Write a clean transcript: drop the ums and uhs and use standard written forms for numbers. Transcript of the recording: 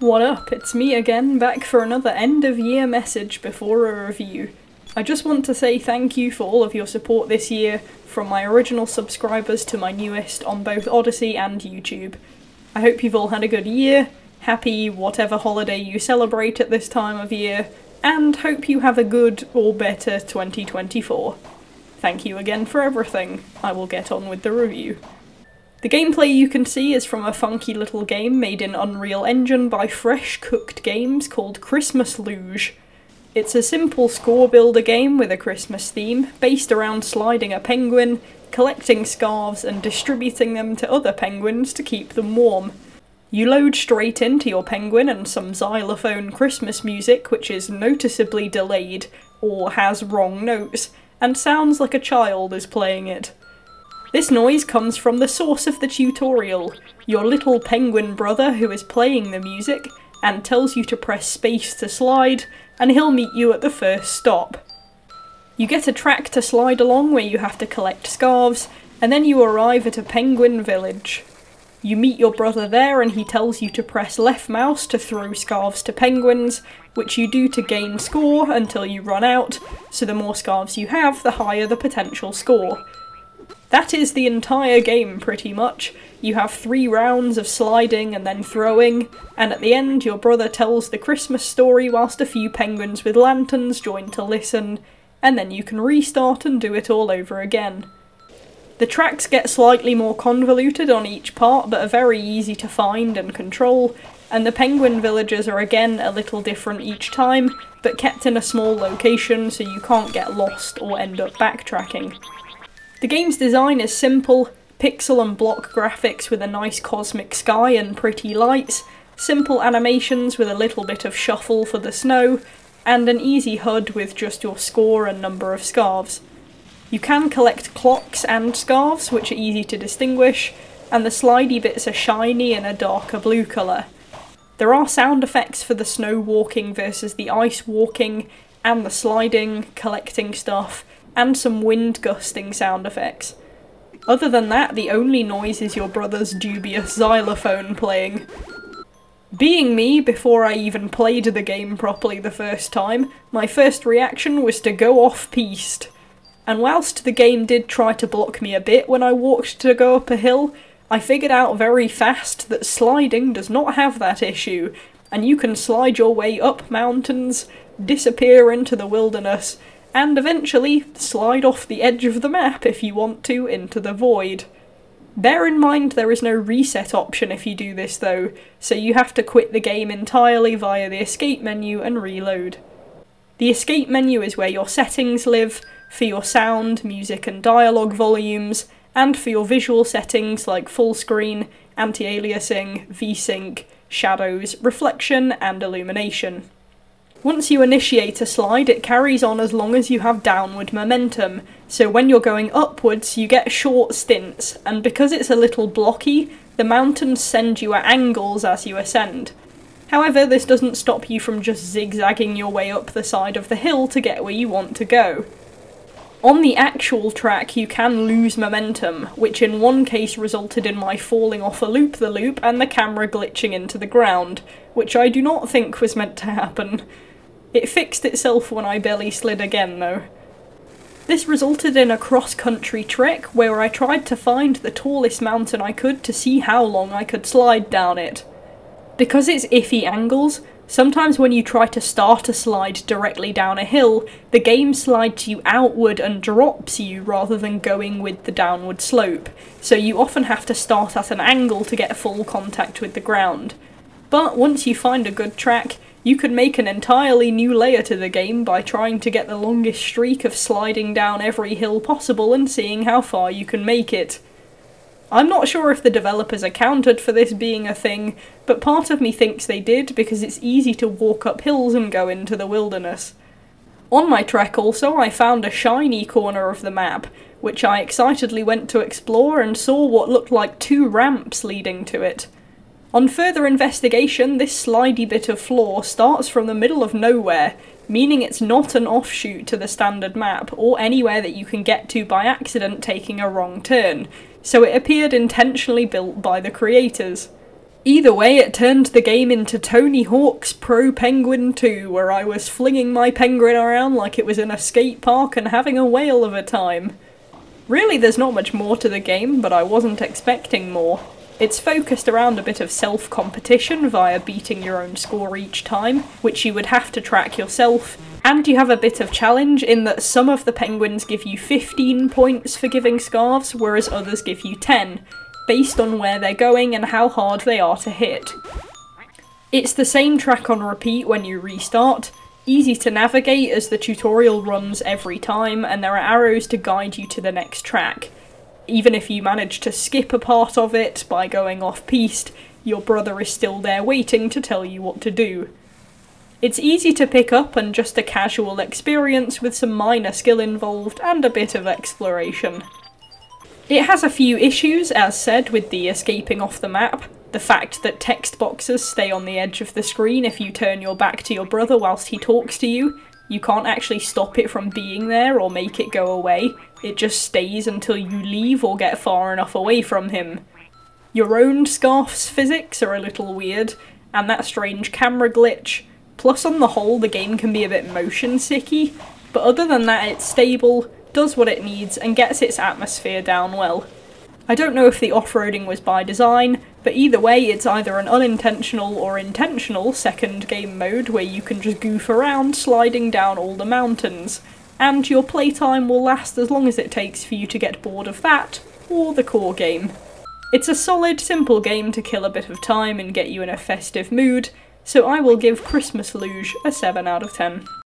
What up, it's me again, back for another end of year message before a review. I just want to say thank you for all of your support this year, from my original subscribers to my newest on both Odysee and YouTube. I hope you've all had a good year, happy whatever holiday you celebrate at this time of year, and hope you have a good or better 2024. Thank you again for everything. I will get on with the review. The gameplay you can see is from a funky little game made in Unreal Engine by Fresh Cooked Games called Christmas Luge. It's a simple score builder game with a Christmas theme, based around sliding a penguin, collecting scarves and distributing them to other penguins to keep them warm. You load straight into your penguin and some xylophone Christmas music which is noticeably delayed, or has wrong notes, and sounds like a child is playing it. This noise comes from the source of the tutorial, your little penguin brother who is playing the music and tells you to press space to slide, and he'll meet you at the first stop. You get a track to slide along where you have to collect scarves, and then you arrive at a penguin village. You meet your brother there and he tells you to press left mouse to throw scarves to penguins, which you do to gain score until you run out, so the more scarves you have, the higher the potential score. That is the entire game, pretty much. You have 3 rounds of sliding and then throwing, and at the end your brother tells the Christmas story whilst a few penguins with lanterns join to listen, and then you can restart and do it all over again. The tracks get slightly more convoluted on each part, but are very easy to find and control, and the penguin villages are again a little different each time, but kept in a small location so you can't get lost or end up backtracking. The game's design is simple, pixel and block graphics with a nice cosmic sky and pretty lights, simple animations with a little bit of shuffle for the snow, and an easy HUD with just your score and number of scarves. You can collect clocks and scarves, which are easy to distinguish, and the slidey bits are shiny in a darker blue colour. There are sound effects for the snow walking versus the ice walking, and the sliding, collecting stuff, and some wind gusting sound effects. Other than that, the only noise is your brother's dubious xylophone playing. Being me, before I even played the game properly the first time, my first reaction was to go off-piste. And whilst the game did try to block me a bit when I walked to go up a hill, I figured out very fast that sliding does not have that issue, and you can slide your way up mountains, disappear into the wilderness, and eventually slide off the edge of the map if you want to into the void. Bear in mind there is no reset option if you do this though, so you have to quit the game entirely via the escape menu and reload. The escape menu is where your settings live, for your sound, music and dialogue volumes, and for your visual settings like full screen, anti-aliasing, VSync, shadows, reflection and illumination. Once you initiate a slide, it carries on as long as you have downward momentum, so when you're going upwards you get short stints, and because it's a little blocky, the mountains send you at angles as you ascend. However, this doesn't stop you from just zigzagging your way up the side of the hill to get where you want to go. On the actual track you can lose momentum, which in one case resulted in my falling off a loop-the-loop and the camera glitching into the ground, which I do not think was meant to happen. It fixed itself when I belly slid again though. This resulted in a cross-country trek where I tried to find the tallest mountain I could to see how long I could slide down it. Because it's iffy angles, sometimes when you try to start a slide directly down a hill, the game slides you outward and drops you rather than going with the downward slope, so you often have to start at an angle to get full contact with the ground. But once you find a good track, you can make an entirely new layer to the game by trying to get the longest streak of sliding down every hill possible and seeing how far you can make it. I'm not sure if the developers accounted for this being a thing, but part of me thinks they did because it's easy to walk up hills and go into the wilderness. On my trek also I found a shiny corner of the map, which I excitedly went to explore and saw what looked like 2 ramps leading to it. On further investigation, this slidey bit of floor starts from the middle of nowhere, meaning it's not an offshoot to the standard map, or anywhere that you can get to by accident taking a wrong turn, so it appeared intentionally built by the creators. Either way, it turned the game into Tony Hawk's Pro Penguin 2, where I was flinging my penguin around like it was in a skate park and having a whale of a time. Really, there's not much more to the game, but I wasn't expecting more. It's focused around a bit of self-competition via beating your own score each time, which you would have to track yourself, and you have a bit of challenge in that some of the penguins give you 15 points for giving scarves, whereas others give you 10. Based on where they're going and how hard they are to hit. It's the same track on repeat when you restart, easy to navigate as the tutorial runs every time and there are arrows to guide you to the next track. Even if you manage to skip a part of it by going off-piste, your brother is still there waiting to tell you what to do. It's easy to pick up and just a casual experience with some minor skill involved and a bit of exploration. It has a few issues, as said, with the escaping off the map. The fact that text boxes stay on the edge of the screen if you turn your back to your brother whilst he talks to you. You can't actually stop it from being there or make it go away. It just stays until you leave or get far enough away from him. Your own scarf's physics are a little weird, and that strange camera glitch. Plus, on the whole, the game can be a bit motion sicky, but other than that, it's stable, does what it needs, and gets its atmosphere down well. I don't know if the off-roading was by design, but either way it's either an unintentional or intentional second game mode where you can just goof around sliding down all the mountains, and your playtime will last as long as it takes for you to get bored of that, or the core game. It's a solid, simple game to kill a bit of time and get you in a festive mood, so I will give Christmas Luge a 7 out of 10.